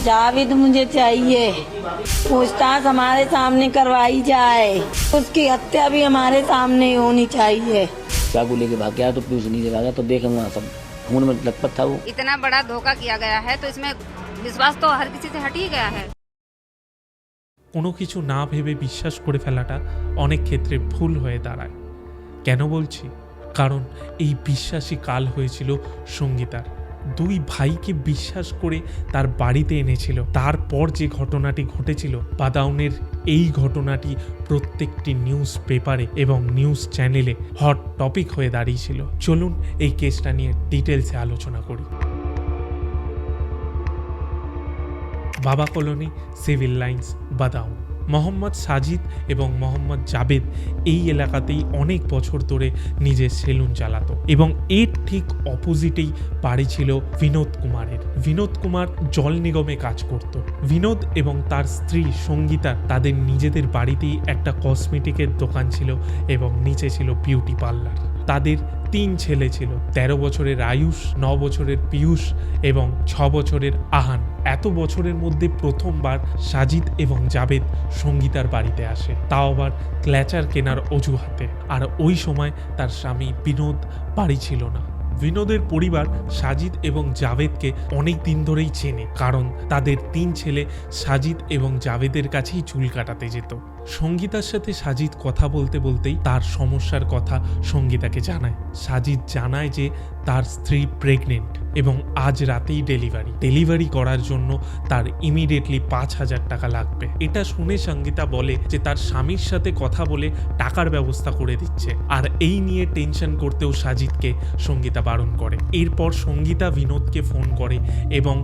जावेद मुझे चाहिए, पूछताछ हमारे सामने करवाई जाए, उसकी हत्या भी हमारे सामने होनी चाहिए। चाकू लेके भाग गया तो पुलिस नीचे भागा तो देखूंगा सब खून में लथपथ था वो। इतना बड़ा धोखा किया गया है तो इसमें विश्वास तो हर किसी से हट ही गया है। কোনো কিছু না ভেবে বিশ্বাস করে ফেলাটা অনেক ক্ষেত্রে ভুল হয়ে দাঁড়ায়। কেন বলছি? কারণ এই বিশ্বাসী কাল হয়েছিল সঙ্গীতার। দুই ভাইকে বিশ্বাস করে তার বাড়িতে এনেছিল, তারপর যে ঘটনাটি ঘটেছিল বাদাউনের, এই ঘটনাটি প্রত্যেকটি নিউজ পেপারে এবং নিউজ চ্যানেলে হট টপিক হয়ে দাঁড়িয়েছিল। চলুন এই কেসটা নিয়ে ডিটেলসে আলোচনা করি। Baba colony, civil lines, Badaun. Mohammad Sajid এবং মোহাম্মদ জাবেদ এই এলাকাতেই অনেক বছর ধরে নিজের সেলুন চালাতো এবং এর ঠিক অপোজিটেই বাড়ি ছিল বিনোদ কুমারের। বিনোদ কুমার জল নিগমে কাজ করত। বিনোদ এবং তার স্ত্রী সঙ্গীতা তাদের নিজেদের বাড়িতেই একটা কসমেটিকের দোকান ছিল এবং নিচে ছিল বিউটি পার্লার। তাদের 3 ছেলে ছিল, 13 বছরের আয়ুষ, 9 বছরের পীয়ূষ এবং 6 বছরের আহান। এত বছরের মধ্যে প্রথমবার সাজিদ এবং জাবেদ সঙ্গীতার বাড়িতে আসে, তাও আবার ক্ল্যাচার কেনার অজুহাতে। আর ওই সময় তার স্বামী বিনোদ বাড়ি ছিল না। বিনোদের পরিবার সাজিদ এবং জাভেদকে অনেক দিন ধরেই চেনে, কারণ তাদের 3 ছেলে সাজিদ এবং জাভেদের কাছেই চুল কাটাতে যেত। সঙ্গীতার সাথে সাজিদ কথা বলতে বলতেই তার সমস্যার কথা সঙ্গীতাকে জানায়। সাজিদ জানায় যে তার স্ত্রী প্রেগনেন্ট এবং আজ রাতেই ডেলিভারি করার জন্য তার ইমিডিয়েটলি 5,000 টাকা লাগবে। এটা শুনে সঙ্গীতা বলে যে তার স্বামীর সাথে কথা বলে টাকার ব্যবস্থা করে দিচ্ছে, আর এই নিয়ে টেনশন করতেও সাজিদকে সঙ্গীতা বারণ করে। এরপর সঙ্গীতা বিনোদকে ফোন করে এবং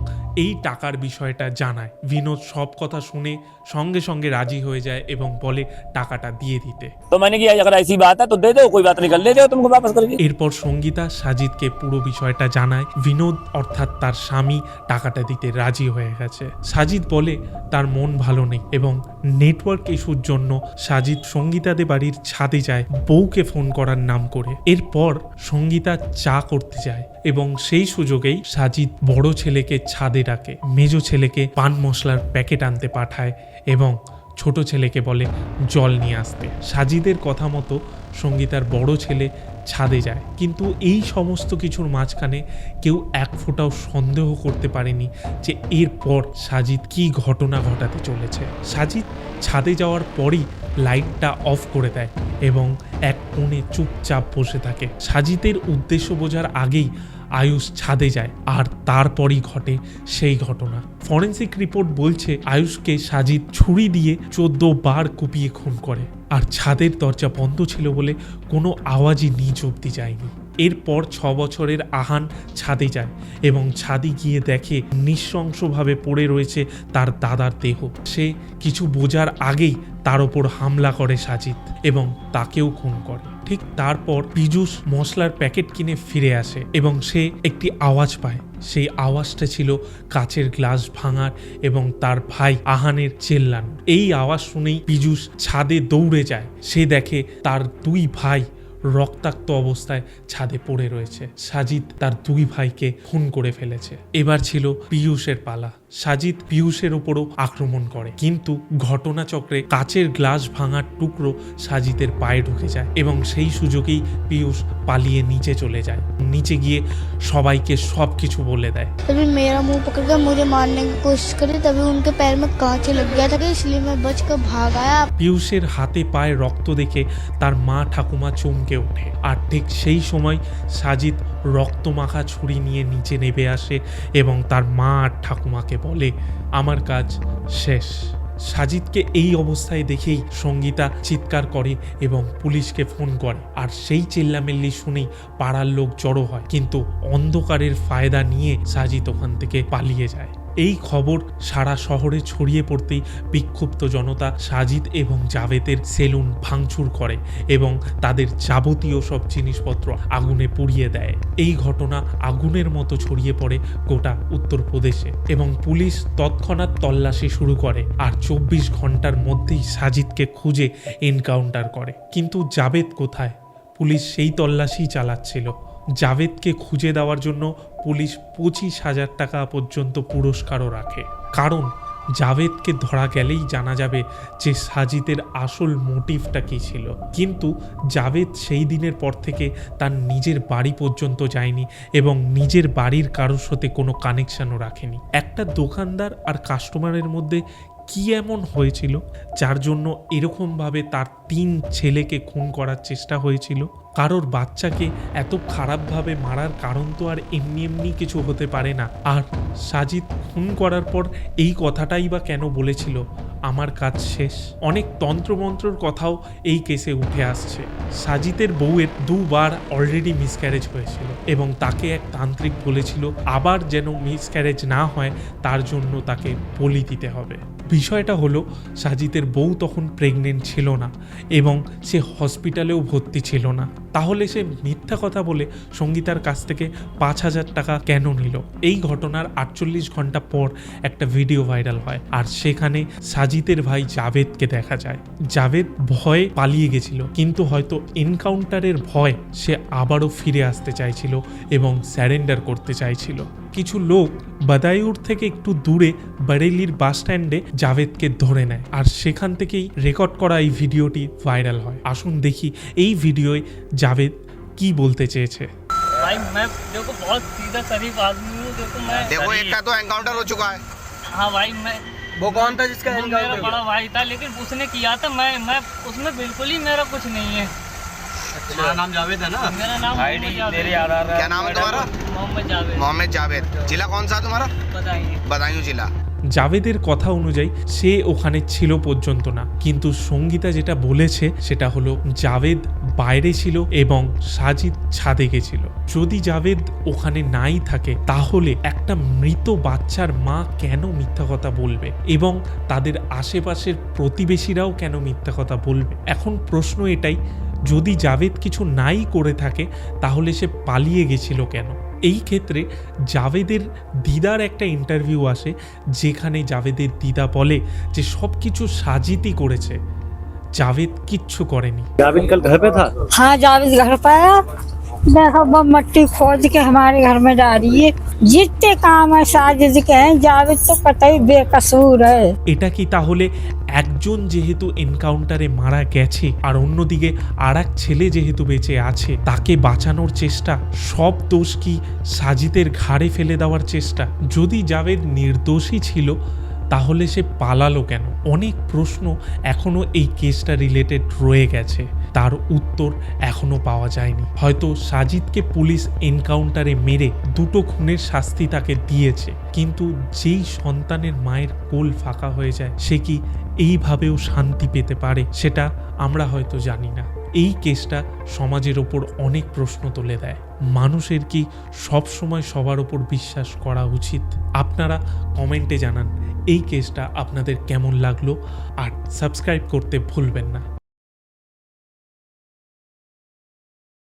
এই টাকার বিষয়টা জানায়। বিনোদ সব কথা শুনে সঙ্গে সঙ্গে রাজি হয়ে যায় এবং বলে টাকাটা দিয়ে দিতে। तो मैंने किया अगर ऐसी बात है तो दे दो, कोई बात नहीं, कर ले जाओ, तुमको वापस करेंगे। এরপর সঙ্গীতা সাজিদকে পুরো বিষয়টা জানায়। বিনোদ অর্থাৎ তার স্বামী টাকাটা দিতে রাজি হয়ে গেছে। সাজিদ বলে তার মন ভালো নেই এবং নেটওয়ার্ক ইস্যুর জন্য সাজিদ সঙ্গীতাদের বাড়ির ছাদে যায় বউকে ফোন করার নাম করে। এরপর সঙ্গীতা চা করতে যায় এবং সেই সুযোগেই সাজিদ বড় ছেলেকে ছাদে ডাকে, মেজো ছেলেকে পান মশলার প্যাকেট আনতে পাঠায় এবং ছোট ছেলেকে বলে জল নিয়ে আসতে। সাজিদের কথা মতো সঙ্গীতার বড় ছেলে ছাদে যায়, কিন্তু এই সমস্ত কিছুর মাঝখানে কেউ এক ফোঁটাও সন্দেহ করতে পারেনি যে এরপর সাজিদ কী ঘটনা ঘটাতে চলেছে। সাজিদ ছাদে যাওয়ার পরই লাইটটা অফ করে দেয় এবং এক কোণে চুপচাপ বসে থাকে। সাজিদের উদ্দেশ্য বোঝার আগেই আয়ুষ ছাদে যায় আর তারপরই ঘটে সেই ঘটনা। ফরেন্সিক রিপোর্ট বলছে আয়ুষকে সাজিদ ছুরি দিয়ে 14 বার কুপিয়ে খুন করে, আর ছাদের দরজা বন্ধ ছিল বলে কোনো আওয়াজই নিচ অব্দি যায়নি। এরপর 6 বছরের আহান ছাদে যায় এবং ছাদে গিয়ে দেখে নৃশংসভাবে পড়ে রয়েছে তার দাদার দেহ। সে কিছু বোঝার আগেই তার ওপর হামলা করে সাজিদ এবং তাকেও খুন করে। ঠিক তারপর পীযূষ মশলার প্যাকেট কিনে ফিরে আসে এবং সে একটি আওয়াজ পায়। সেই আওয়াজটা ছিল কাচের গ্লাস ভাঙার এবং তার ভাই আহানের চেল্লানো। এই আওয়াজ শুনেই পীযূষ ছাদে দৌড়ে যায়। সে দেখে তার 2 ভাই রক্তাক্ত অবস্থায় ছাদে পড়ে রয়েছে। সাজিদ তার 2 ভাইকে খুন করে ফেলেছে। এবার ছিল পীযূষের পালা। সাজিদ পীযূষের উপরও আক্রমণ করে, কিন্তু ঘটনাচক্রে কাচের গ্লাস ভাঙার টুকরো সাজিদের পায়ে ঢুকে যায় এবং সেই সুযোগেই পীযূষ পালিয়ে নিচে চলে যায়। নিচে গিয়ে সবাইকে সব কিছু বলে দেয়। तभी मेरा मुंह पकड़कर मुझे मारने की कोशिश करी, तभी उनके पैर में कांच लग गया था, इसलिए मैं बचकर भाग आया। পীযূষের হাতে পায়ে রক্ত দেখে তার মা ঠাকুমা চমকে ওঠে, আর ঠিক সেই সময় সাজিদ রক্তমাখা ছুরি নিয়ে নিচে নেমে আসে এবং তার মা আর ঠাকুমাকে বলে আমার কাজ শেষ। সাজিদকে এই অবস্থায় দেখেই সঙ্গীতা চিৎকার করে এবং পুলিশকে ফোন করে, আর সেই চিল্লামিল্লি শুনেই পাড়ার লোক জড়ো হয়, কিন্তু অন্ধকারের ফায়দা নিয়ে সাজিদ ওখান থেকে পালিয়ে যায়। এই খবর সারা শহরে ছড়িয়ে পড়তেই বিক্ষুব্ধ জনতা সাজিদ এবং জাভেদের সেলুন ভাঙচুর করে এবং তাদের যাবতীয় সব জিনিসপত্র আগুনে পুড়িয়ে দেয়। এই ঘটনা আগুনের মতো ছড়িয়ে পড়ে গোটা উত্তরপ্রদেশে এবং পুলিশ তৎক্ষণাৎ তল্লাশি শুরু করে, আর 24 ঘন্টার মধ্যেই সাজিদকে খুঁজে এনকাউন্টার করে। কিন্তু জাভেদ কোথায়? পুলিশ সেই তল্লাশি চালাচ্ছিল। জাভেদকে খুঁজে দেওয়ার জন্য পুলিশ 25,000 টাকা পর্যন্ত পুরস্কারও রাখে, কারণ জাভেদকে ধরা গেলেই জানা যাবে যে সাজিদের আসল মোটিভটা কী ছিল। কিন্তু জাভেদ সেই দিনের পর থেকে তার নিজের বাড়ি পর্যন্ত যায়নি এবং নিজের বাড়ির কারোর সাথে কোনো কানেকশানও রাখেনি। একটা দোকানদার আর কাস্টমারের মধ্যে কি এমন হয়েছিল যার জন্য এরকমভাবে তার 3 ছেলেকে খুন করার চেষ্টা হয়েছিল? কারোর বাচ্চাকে এত খারাপভাবে মারার কারণ তো আর এমনি এমনি কিছু হতে পারে না। আর সাজিদ খুন করার পর এই কথাটাই বা কেন বলেছিল, আমার কাজ শেষ? অনেক তন্ত্রমন্ত্রর কথাও এই কেসে উঠে আসছে। সাজিদের বউয়ের 2 বার অলরেডি মিসক্যারেজ হয়েছিল এবং তাকে এক তান্ত্রিক বলেছিল আবার যেন মিসক্যারেজ না হয় তার জন্য তাকে বলি দিতে হবে। বিষয়টা হলো সাজিদের বউ তখন প্রেগনেন্ট ছিল না এবং সে হসপিটালেও ভর্তি ছিল না। তাহলে সে মিথ্যা কথা বলে সঙ্গীতার কাছ থেকে 5,000 টাকা কেন নিল? এই ঘটনার 48 ঘন্টা পর একটা ভিডিও ভাইরাল হয় আর সেখানে সাজিদের ভাই জাভেদকে দেখা যায়। জাভেদ ভয়ে পালিয়ে গেছিল, কিন্তু হয়তো এনকাউন্টারের ভয় সে আবারও ফিরে আসতে চাইছিল এবং স্যারেন্ডার করতে চাইছিল। কিছু লোক বাদায়ুর থেকে একটু দূরে বারেলির বাস স্ট্যান্ডে জাভেদকে ধরে নেয় আর সেখান থেকেই রেকর্ড করা এই ভিডিওটি ভাইরাল হয়। আসুন দেখি এই ভিডিওয় জাভেদ কি বলতে চেয়েছে। भाई मैं देखो बहुत सीधा शरीफ आदमी हूँ। देखो एक का तो एनकाउंटर हो चुका है। हाँ भाई मैं वो कौन था जिसका वो मेरा बड़ा भाई था, लेकिन उसने किया था। मैं उसमें बिल्कुल ही मेरा कुछ नहीं है। तुम्हारा नाम जावेद है ना? मेरा नाम मोहम्मद जावेद। क्या नाम है तुम्हारा? मोहम्मद जावेद। मोहम्मद जावेद। जिला कौन सा है तुम्हारा? बताइए। बदायूं जिला। জাভেদের কথা অনুযায়ী সে ওখানে ছিল পর্যন্ত না, কিন্তু সঙ্গীতা যেটা বলেছে সেটা হলো জাভেদ বাইরে ছিল এবং সাজিদ ছাদে গেছিল। যদি জাভেদ ওখানে নাই থাকে তাহলে একটা মৃত বাচ্চার মা কেন মিথ্যা কথা বলবে এবং তাদের আশেপাশের প্রতিবেশীরাও কেন মিথ্যা কথা বলবে? এখন প্রশ্ন এটাই, যদি জাভেদ কিছু নাই করে থাকে তাহলে সে পালিয়ে গেছিল কেন? এই ক্ষেত্রে জাভেদের দিদার একটা ইন্টারভিউ আসে যেখানে জাভেদের দিদা বলে যে সব কিছু সাজিদই করেছে, জাভেদ কিচ্ছু করেনি। जावेद कल घर पे था? हाँ जावेद घर पर आया, देखो वो मट्टी खोद के हमारे घर में डाली है। जितने काम है साजिद के हैं, जावेद तो कतई बेकसूर है। এটা কি তাহলে একজন যেহেতু এনকাউন্টারে মারা গেছে আর অন্যদিকে আর এক ছেলে যেহেতু বেঁচে আছে তাকে বাঁচানোর চেষ্টা, সব দোষ কি সাজিদের ঘাড়ে ফেলে দেওয়ার চেষ্টা? যদি জাভেদ নির্দোষী ছিল তাহলে সে পালালো কেন? অনেক প্রশ্ন এখনো এই কেসটা রিলেটেড রয়ে গেছে, তার উত্তর এখনো পাওয়া যায়নি। হয়তো সাজিদকে পুলিশ এনকাউন্টারে মেরে 2টো খুনের শাস্তি তাকে দিয়েছে, কিন্তু যেই সন্তানের মায়ের কোল ফাঁকা হয়ে যায় সে কি এইভাবেও শান্তি পেতে পারে? সেটা আমরা হয়তো জানি না। এই কেসটা সমাজের ওপর অনেক প্রশ্ন তুলে দেয়। মানুষের কি সব সময় সবার ওপর বিশ্বাস করা উচিত? আপনারা কমেন্টে জানান এই কেসটা আপনাদের কেমন লাগলো আর সাবস্ক্রাইব করতে ভুলবেন না।